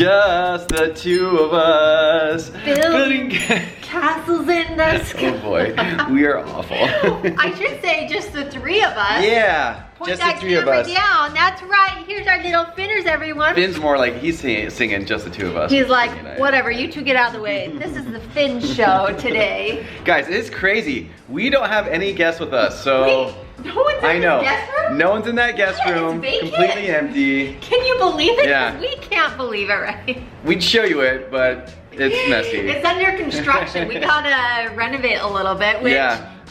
Just the two of us. Building castles in the sky. Oh boy, we are awful. I should say just the three of us. Yeah, Point just that the three of camera us. down. That's right. Here's our little finners, everyone. Finn's more like he's singing just the two of us. He's like, whatever, you two get out of the way. This is the Finn show today. Guys, it's crazy. We don't have any guests with us, so. Wait, no one's in the guest room? No one's in that guest room. It's vacant? Completely empty. Can you believe it? Yeah. 'Cause we can't believe it, right? We'd show you it, but it's messy. It's under construction. We gotta renovate a little bit, which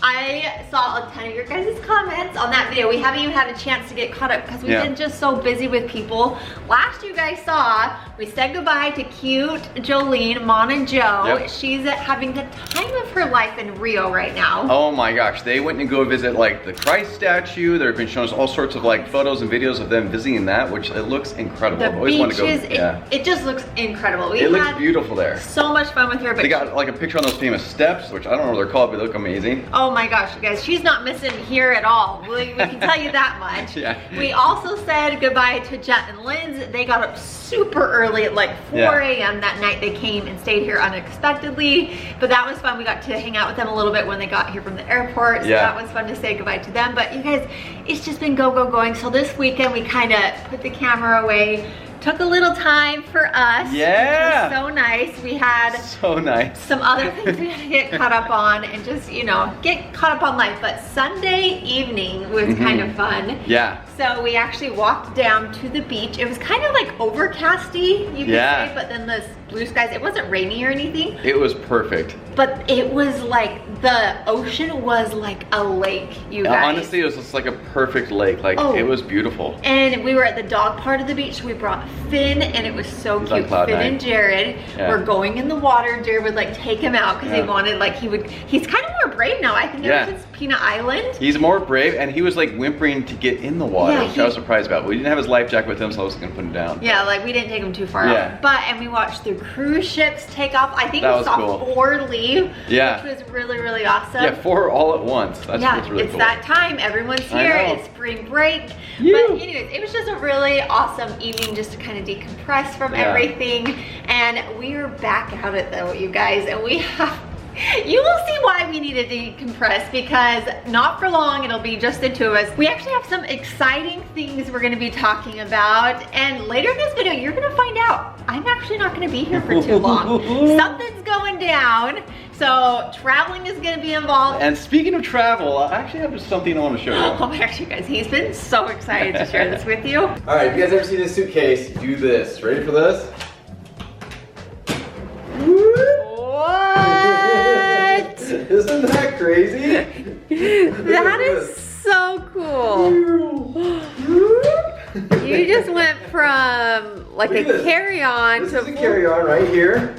I saw a ton of your guys' comments on that video. We haven't even had a chance to get caught up because we've been just so busy with people. Last you guys saw, we said goodbye to cute Jolene, Mon and Joe. Yep. She's having the time of her life in Rio right now. Oh my gosh, they went and go visit like the Christ statue. They've been showing us all sorts of like photos and videos of them visiting that, which it looks incredible. The I've always wanted beaches, to go. it just looks incredible. It looks beautiful there. So much fun with her. But They got like a picture on those famous steps, which I don't know what they're called, but they look amazing. oh my gosh, you guys, she's not missing here at all. We can tell you that much. Yeah. We also said goodbye to Jet and Linz. They got up super early at like 4 a.m. that night. They came and stayed here unexpectedly, but that was fun. We got to hang out with them a little bit when they got here from the airport, so that was fun to say goodbye to them. But you guys, it's just been going. So this weekend we kind of put the camera away, took a little time for us. Yeah. Which was so nice. We had some other things we had to get caught up on and just, you know, get caught up on life. But Sunday evening was kind of fun. Yeah. So we actually walked down to the beach. It was kind of like overcasty, you could say, but then the blue skies, it wasn't rainy or anything. It was perfect. But it was like, the ocean was like a lake, you guys. Honestly, it was just like a perfect lake. Like, it was beautiful. And we were at the dog part of the beach, so we brought Finn, and it was so cute. Finn and Jared were going in the water. Jared would like take him out because he wanted, like, he's kind of more brave now. I think ever since Peanut Island. He's more brave, and he was like whimpering to get in the water, which I was surprised about. We didn't have his life jacket with him, so I wasn't gonna put him down. Yeah, like we didn't take him too far out. But, and we watched the cruise ships take off. I think we saw 4 leave, which was really, really awesome. Yeah, 4 all at once. That's really it's cool. that time. Everyone's here. It's spring break. But anyways, it was just a really awesome evening just to kind of decompress from everything. And we are back at it though, you guys. And we have, you will see why we need to decompress, because not for long, it'll be just the two of us. We actually have some exciting things we're gonna be talking about. And later in this video, you're gonna find out I'm actually not gonna be here for too long. Something's going down. So traveling is gonna be involved. And speaking of travel, I actually have something I want to show you. Oh my gosh, you guys, he's been so excited to share this with you. All right, if you guys ever seen this suitcase, do this. Ready for this? What? Isn't that crazy? That is so cool. You just went from like a carry-on to This is a carry-on right here.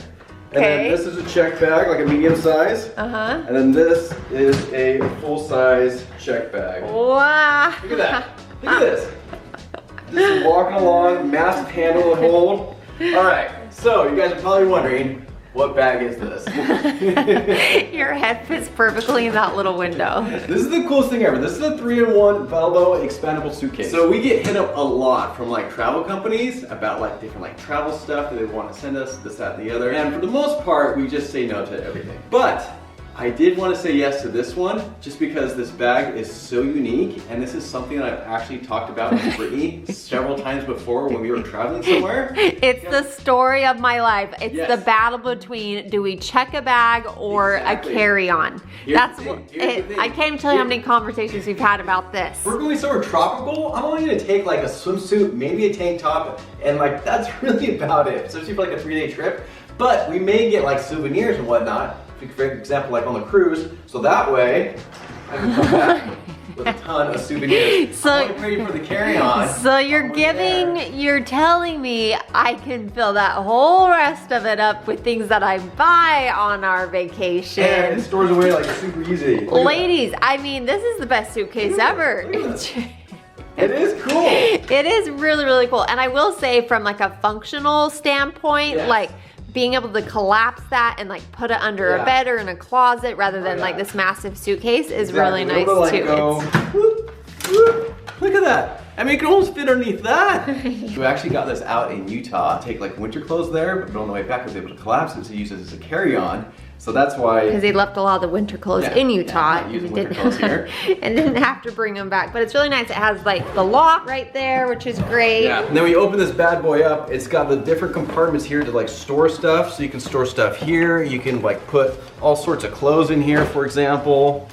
And then this is a check bag, like a medium size. And then this is a full-size check bag. Wow. Look at that. Look at this. Just walking along, massive handle and hold. All right, so you guys are probably wondering, what bag is this? Your head fits perfectly in that little window. This is the coolest thing ever. This is a 3-in-1 VELO expandable suitcase. So we get hit up a lot from like travel companies about like different like travel stuff that they want to send us, this, that, and the other. And for the most part, we just say no to everything. But I did want to say yes to this one, just because this bag is so unique, and this is something that I've actually talked about with Brittany several times before when we were traveling somewhere. It's the story of my life. It's the battle between, do we check a bag or a carry-on? That's what I can't even tell you how many conversations we've had about this. We're going somewhere tropical. I'm only gonna take like a swimsuit, maybe a tank top, and like that's really about it, especially for like a 3-day trip. But we may get like souvenirs and whatnot. For example, like on the cruise, so that way I can come back with a ton of souvenirs. So, I'm only ready for the carry-on. So you're telling me I can fill that whole rest of it up with things that I buy on our vacation. And it stores away like super easy. Ladies, I mean, this is the best suitcase ever. It is cool. It is really, really cool. And I will say from like a functional standpoint, like being able to collapse that and like put it under a bed or in a closet rather than like this massive suitcase is really nice too. Look at that. I mean, it can almost fit underneath that. We actually got this out in Utah. Take like winter clothes there, but on the way back I was able to collapse it to use it as a carry-on. So that's why. Because he left a lot of the winter clothes in Utah. Yeah, using winter clothes here. And didn't have to bring them back. But it's really nice. It has like the lock right there, which is great. Yeah. And then when you open this bad boy up, it's got the different compartments here to like store stuff. So you can store stuff here. You can like put all sorts of clothes in here, for example.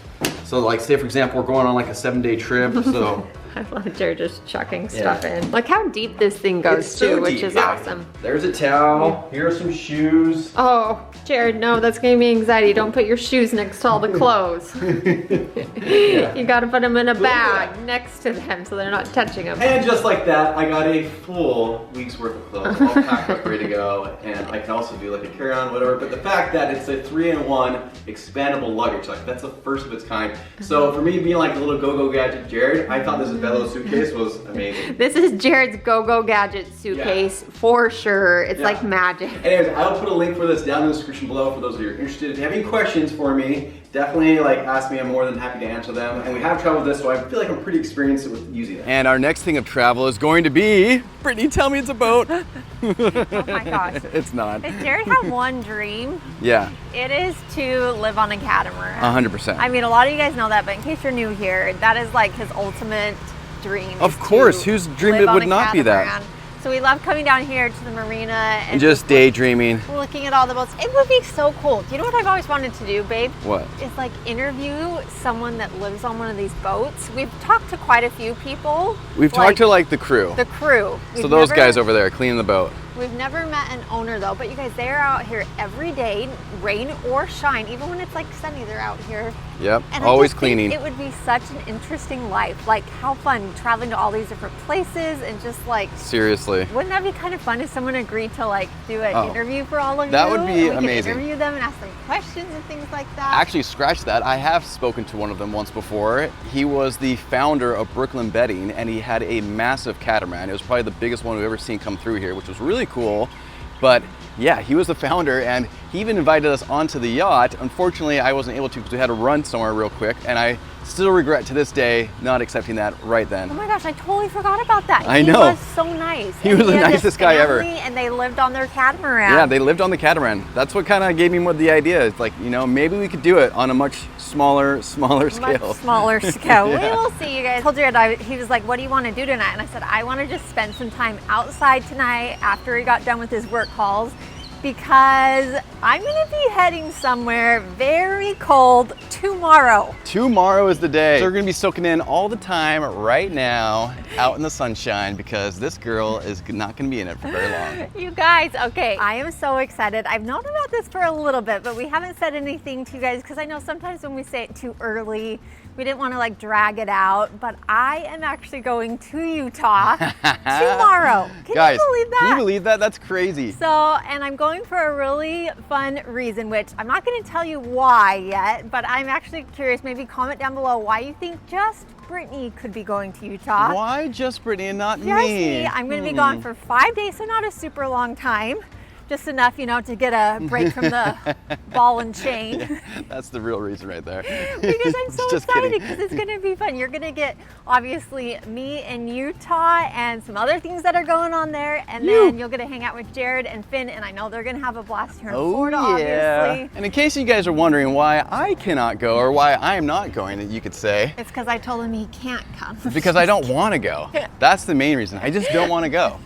So like say for example, we're going on like a 7-day trip. So I love Jared just chucking stuff in. Look how deep this thing goes too, which is awesome. There's a towel. Here are some shoes. Oh, Jared, no, that's giving me anxiety. Don't put your shoes next to all the clothes. You gotta put them in a bag next to them so they're not touching them. And just like that, I got a full week's worth of clothes all packed up, ready to go. And I can also do like a carry-on, whatever. But the fact that it's a 3-in-1 expandable luggage, like that's the first of its kind. So for me being like a little go-go gadget Jared, I thought this VELO suitcase was amazing. This is Jared's go-go gadget suitcase for sure. It's like magic. Anyways, I'll put a link for this down in the description below for those of you who are interested. If you have any questions for me, definitely like ask me. I'm more than happy to answer them. And we have traveled this, so I feel like I'm pretty experienced with using it. And our next thing of travel is going to be, Brittany, tell me it's a boat. Oh my gosh. It's not. If Jared had one dream, it is to live on a catamaran. 100%. I mean, a lot of you guys know that, but in case you're new here, that is like his ultimate dream. Of course, whose dream it would not be that? So we love coming down here to the marina and just daydreaming. Looking at all the boats. It would be so cool. Do you know what I've always wanted to do, babe? What? Is like interview someone that lives on one of these boats. We've talked to quite a few people. We've talked to like the crew. The crew. So those guys over there cleaning the boat. We've never met an owner though, but you guys, they're out here every day, rain or shine. Even when it's like sunny, they're out here. Yep, and always cleaning. It would be such an interesting life. Like how fun traveling to all these different places and just like. Seriously. Wouldn't that be kind of fun if someone agreed to like do an interview for all of you? That would be and we amazing. Could interview them and ask them questions and things like that. Actually, scratch that. I have spoken to one of them once before. He was the founder of Brooklyn Bedding and he had a massive catamaran. It was probably the biggest one we've ever seen come through here, which was really cool. But yeah, he was the founder and he even invited us onto the yacht. Unfortunately, I wasn't able to because we had to run somewhere real quick and I still regret to this day not accepting that right then. Oh my gosh, I totally forgot about that. I know. He was so nice. He was the nicest guy ever. And they lived on their catamaran. Yeah, they lived on the catamaran. That's what kind of gave me the idea. It's like, you know, maybe we could do it on a much smaller scale. Much smaller scale. We will see, you guys. I told Jared, he was like, what do you want to do tonight? And I said, I want to just spend some time outside tonight after he got done with his work calls, because I'm gonna be heading somewhere very cold tomorrow. Tomorrow is the day. So we're gonna be soaking in all the time right now out in the sunshine because this girl is not gonna be in it for very long. You guys, okay, I am so excited. I've known about this for a little bit, but we haven't said anything to you guys because I know sometimes when we say it too early, we didn't want to like drag it out, but I am actually going to Utah tomorrow. Can you believe that? Can you believe that? That's crazy. So, and I'm going for a really fun reason, which I'm not going to tell you why yet, but I'm actually curious. Maybe comment down below why you think just Brittany could be going to Utah. Why just Brittany and not me? I'm going to be gone for 5 days, so not a super long time. Just enough, you know, to get a break from the ball and chain. Yeah, that's the real reason right there. Because I'm so excited because it's going to be fun. You're going to get, obviously, me in Utah and some other things that are going on there. And then you'll get to hang out with Jared and Finn. And I know they're going to have a blast here in Florida, obviously. And in case you guys are wondering why I cannot go or why I am not going, you could say. It's because I told him he can't come. Because I don't want to go. That's the main reason. I just don't want to go.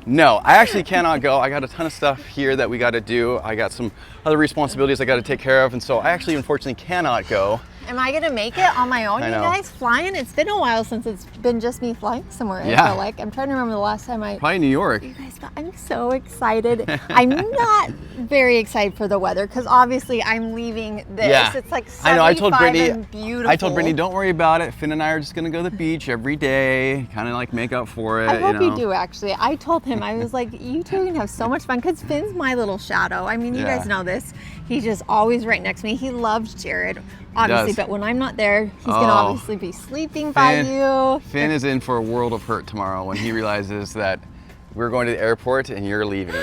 No, I actually cannot go. I got a ton of stuff here that we got to do. I got some other responsibilities I got to take care of, and so I actually unfortunately cannot go. Am I gonna make it on my own, you guys? Flying? It's been a while since it's been just me flying somewhere. I feel like. I'm trying to remember the last time Probably New York. You guys, I'm so excited. I'm not very excited for the weather because obviously I'm leaving this. Yeah. It's like 75 I know. I told Brittany. And beautiful. I told Brittany, don't worry about it. Finn and I are just gonna go to the beach every day, kind of like make up for it. I hope you do. Actually, I told him, I was like, you two are gonna have so much fun because Finn's my little shadow. I mean, you guys know this. He's just always right next to me. He loves Jared, obviously, but when I'm not there, he's gonna obviously be sleeping by you. Finn is in for a world of hurt tomorrow when he realizes that we're going to the airport and you're leaving.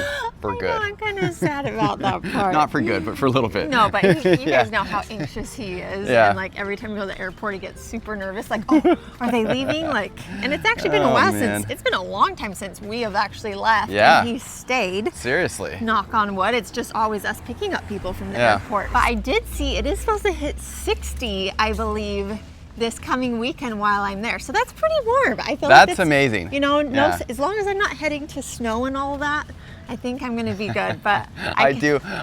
we're good. I'm kind of sad about that part. Not for good, but for a little bit. No, but you guys know how anxious he is. Yeah. And like every time we go to the airport, he gets super nervous. Like, oh, are they leaving? Like, and it's actually been a while since, it's been a long time since we have actually left. Yeah. And he stayed. Seriously. Knock on wood. It's just always us picking up people from the airport. But I did see it is supposed to hit 60, I believe, this coming weekend while I'm there. So that's pretty warm. I feel like that's amazing. You know, as long as I'm not heading to snow and all that, I think I'm gonna be good. But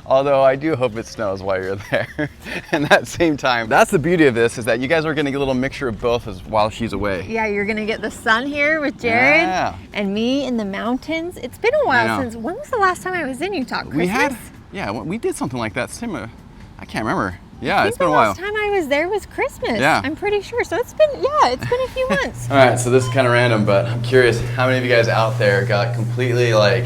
although I do hope it snows while you're there. And at the same time, that's the beauty of this, is that you guys are gonna get a little mixture of both while she's away. Yeah, you're gonna get the sun here with Jared and me in the mountains. It's been a while since, when was the last time I was in Utah? Christmas? We did something like that similar. I can't remember. Yeah, it's been a while. The last time I was there was Christmas. Yeah. I'm pretty sure. So it's been a few months. All right, so this is kind of random, but I'm curious how many of you guys out there got completely like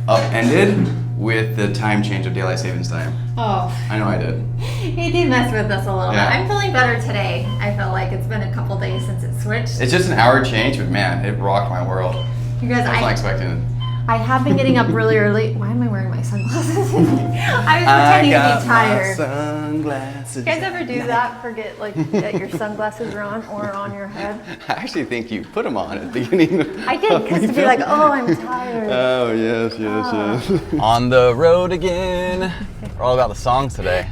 upended with the time change of daylight savings time? Oh. I know I did. He did mess with us a little bit. I'm feeling better today. I feel like it's been a couple days since it switched. It's just an hour change, but man, it rocked my world. You guys, I was not expecting it. I have been getting up really early. Why am I wearing my sunglasses? I was pretending to be tired. My sunglasses. You guys ever do that? Forget that your sunglasses are on or on your head? I actually think you put them on at the beginning. I did, because to be like, oh, I'm tired. Oh, yes. On the road again. We're all about the songs today.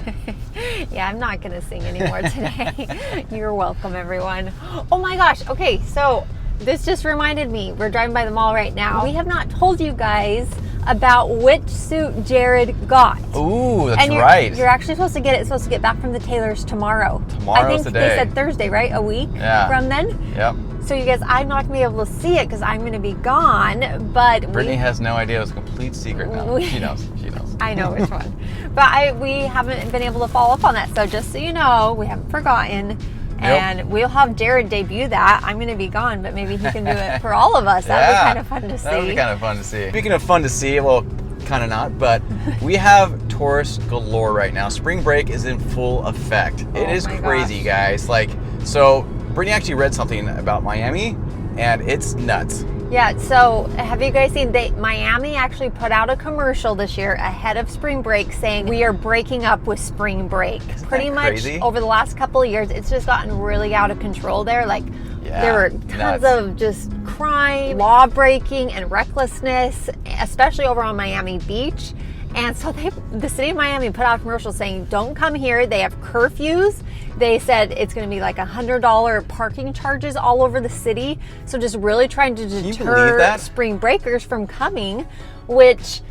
Yeah, I'm not going to sing anymore today. You're welcome, everyone. Oh my gosh. Okay, so this just reminded me, we're driving by the mall right now. We have not told you guys about which suit Jared got. Ooh, that's right. You're actually supposed to get it. It's supposed to get back from the tailors tomorrow. Tomorrow's the day. They said Thursday, right? A week from then? Yep. So you guys, I'm not going to be able to see it because I'm going to be gone, but Brittany has no idea. It's a complete secret now. She knows. I know which one. But we haven't been able to follow up on that. So just so you know, we haven't forgotten. And we'll have Jared debut that. I'm going to be gone, but maybe he can do it for all of us. That would be kind of fun to see. That would be kind of fun to see. Speaking of fun to see, well, kind of not, but we have tourists galore right now. Spring break is in full effect. It is crazy, guys. Like, so Brittany actually read something about Miami, and it's nuts. Yeah, so have you guys seen, Miami actually put out a commercial this year ahead of spring break saying we are breaking up with spring break. Pretty much over the last couple of years, it's just gotten really out of control there. Like there were tons of just crime, law breaking, and recklessness, especially over on Miami Beach. And so the city of Miami put out a commercial saying, don't come here. They have curfews. They said it's going to be like $100 parking charges all over the city. So just really trying to deter spring breakers from coming, which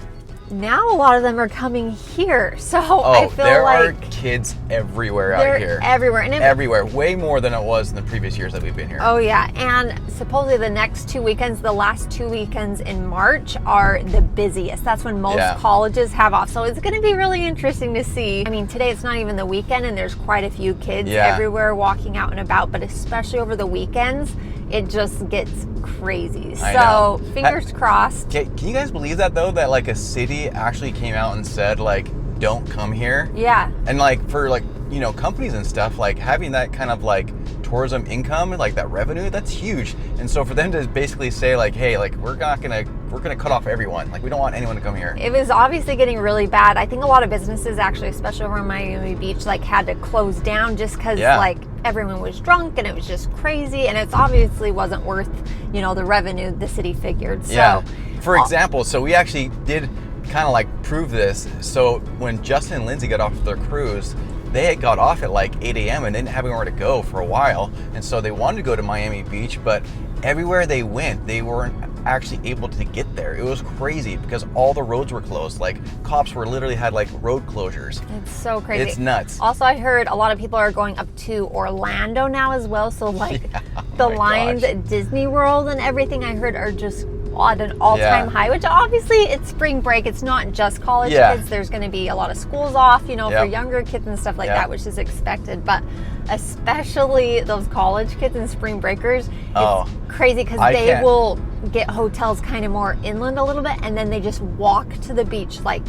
now a lot of them are coming here. So I feel there like are kids everywhere out here. Everywhere. And everywhere. Way more than it was in the previous years that we've been here. Oh yeah. And supposedly the next 2 weekends, the last 2 weekends in March are the busiest. That's when most colleges have off. So it's going to be really interesting to see. I mean, today it's not even the weekend and there's quite a few kids everywhere walking out and about, but especially over the weekends, it just gets crazy. So fingers crossed. Can you guys believe that though? That like a city actually came out and said like, don't come here. Yeah. And like for like, you know, companies and stuff, like having that kind of like tourism income and like that revenue, that's huge. And so for them to basically say like, hey, like we're gonna cut off everyone. Like we don't want anyone to come here. It was obviously getting really bad. I think a lot of businesses actually, especially over in Miami Beach, like had to close down just because like everyone was drunk and it was just crazy. And it obviously wasn't worth, you know, the revenue the city figured. So for example, so we actually did kind of like prove this. So when Justin and Lindsay got off their cruise, they had got off at like 8 a.m. and didn't have anywhere to go for a while. And so they wanted to go to Miami Beach, but everywhere they went, they weren't actually able to get there. It was crazy because all the roads were closed. Like cops literally had like road closures. It's so crazy. It's nuts. Also, I heard a lot of people are going up to Orlando now as well. So like the lines at Disney World and everything I heard are just at an all-time high, which obviously it's spring break. It's not just college kids. There's going to be a lot of schools off, you know, for younger kids and stuff like that, which is expected. But especially those college kids and spring breakers, it's crazy because they will get hotels kind of more inland a little bit and then they just walk to the beach like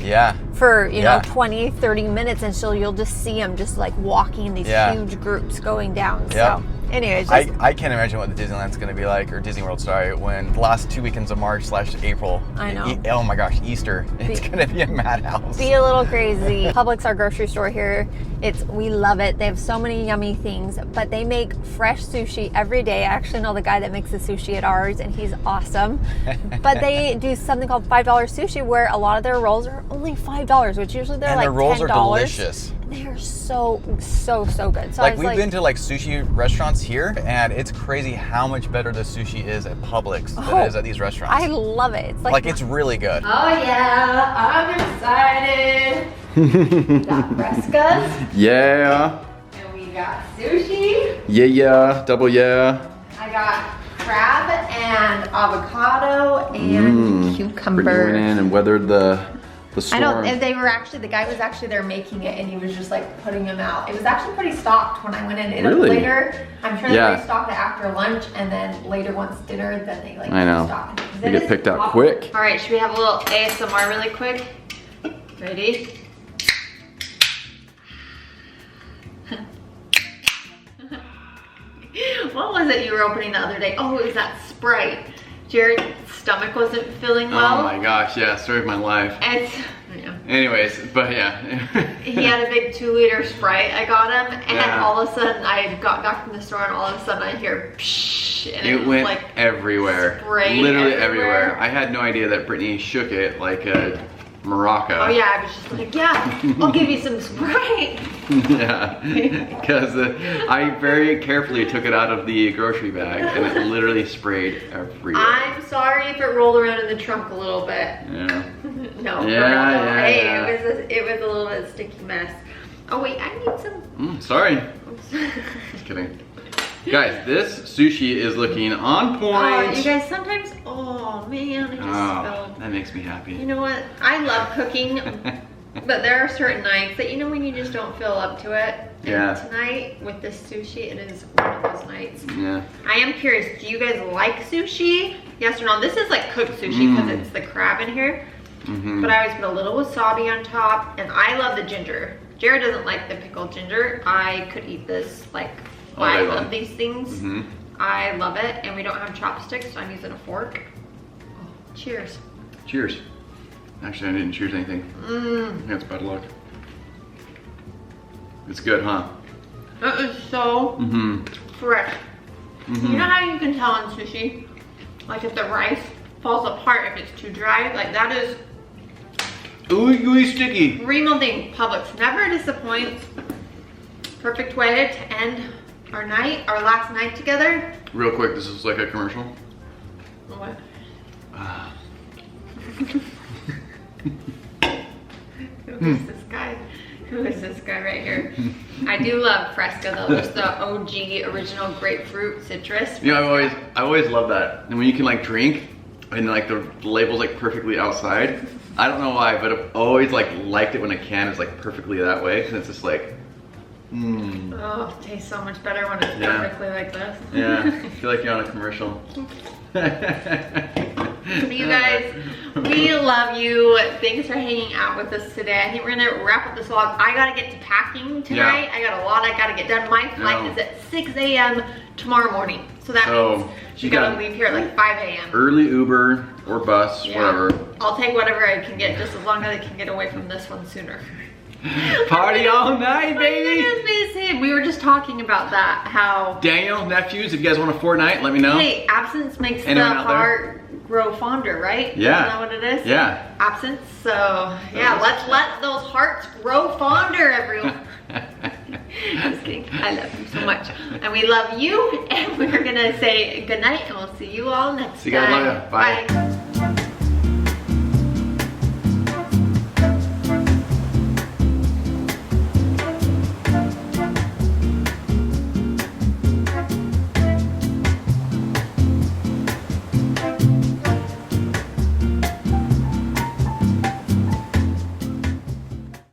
for you know 20-30 minutes, and so you'll just see them just like walking in these huge groups going down. So Anyways, I can't imagine what the Disneyland's going to be like, or Disney World, sorry, when the last 2 weekends of March / April. I know. Oh my gosh, Easter. It's going to be a madhouse. Be a little crazy. Publix, our grocery store here, we love it. They have so many yummy things, but they make fresh sushi every day. I actually know the guy that makes the sushi at ours, and he's awesome. But they do something called $5 sushi, where a lot of their rolls are only $5, which usually they're like $10. And the rolls are delicious. They are so good. So like, we've been to like sushi restaurants here, and it's crazy how much better the sushi is at Publix than it is at these restaurants. I love it. It's like it's really good. Oh yeah, I'm excited. We got frescas. Yeah. And we got sushi. Yeah, double yeah. I got crab and avocado and cucumber. Brittany went in and weathered the storm. I know, and the guy was actually there making it, and he was just like putting them out. It was actually pretty stocked when I went in. Really? Later, I'm sure they restocked it after lunch, and then later once dinner, then they like restocked it. They get picked out quick. All right, should we have a little ASMR really quick? Ready? What was it you were opening the other day? Oh, it was that Sprite. Jared's stomach wasn't feeling well. Oh my gosh, yeah, story of my life. Anyways, but yeah. He had a big 2-liter Sprite I got him, and all of a sudden I got back from the store, and all of a sudden I hear psh, and it went like everywhere. Literally everywhere. I had no idea that Brittany shook it like a maraca. Oh yeah, I was just like, yeah, I'll give you some Sprite. Yeah, because I very carefully took it out of the grocery bag, and it literally sprayed everywhere. I'm sorry if it rolled around in the trunk a little bit. Yeah. No. Yeah. It was a little bit of sticky mess. Oh wait, I need some. Sorry. Just kidding. Guys, this sushi is looking on point. You guys, sometimes, oh man, I just spilled. That makes me happy. You know what? I love cooking, but there are certain nights that, when you just don't feel up to it. And tonight, with this sushi, it is one of those nights. Yeah. I am curious, do you guys like sushi? Yes or no? This is like cooked sushi because it's the crab in here. But I always put a little wasabi on top, and I love the ginger. Jared doesn't like the pickled ginger. I could eat this like, I love these things. I love it, and we don't have chopsticks, so I'm using a fork. Oh, cheers. Cheers. Actually, I didn't cheers anything. That's bad luck. It's good, huh? It is so fresh. You know how you can tell on sushi, like if the rice falls apart if it's too dry? Like that is ooey sticky. Real thing. Publix never disappoints. Perfect way to end our last night together. Real quick, this is like a commercial. What? Who is this guy? Who is this guy right here? I do love Fresca though. There's the OG original grapefruit citrus. You know, I always love that. And when you can like drink and like the label's like perfectly outside. I don't know why, but I've always like liked it when a can is like perfectly that way, because it's just like, Oh, it tastes so much better when it's perfectly like this. Yeah, I feel like you're on a commercial. You guys, we love you. Thanks for hanging out with us today. I think we're gonna wrap up this vlog. I gotta get to packing tonight. I got a lot I gotta get done. My flight is at 6 a.m. tomorrow morning. So that means you gotta leave here at like 5 a.m. Early Uber or bus, whatever. I'll take whatever I can get, just as long as I can get away from this one sooner. Party all night, baby! I'm gonna miss him. We were just talking about that, how... Daniel, nephews, if you guys want a Fortnite, let me know. Hey, absence makes the heart grow fonder, right? Yeah. Isn't that what it is? Yeah. Absence, so yeah, let's let those hearts grow fonder, everyone. Just kidding. I love you so much. And we love you, and we're gonna say goodnight, and we'll see you all next time. See you guys later. Bye.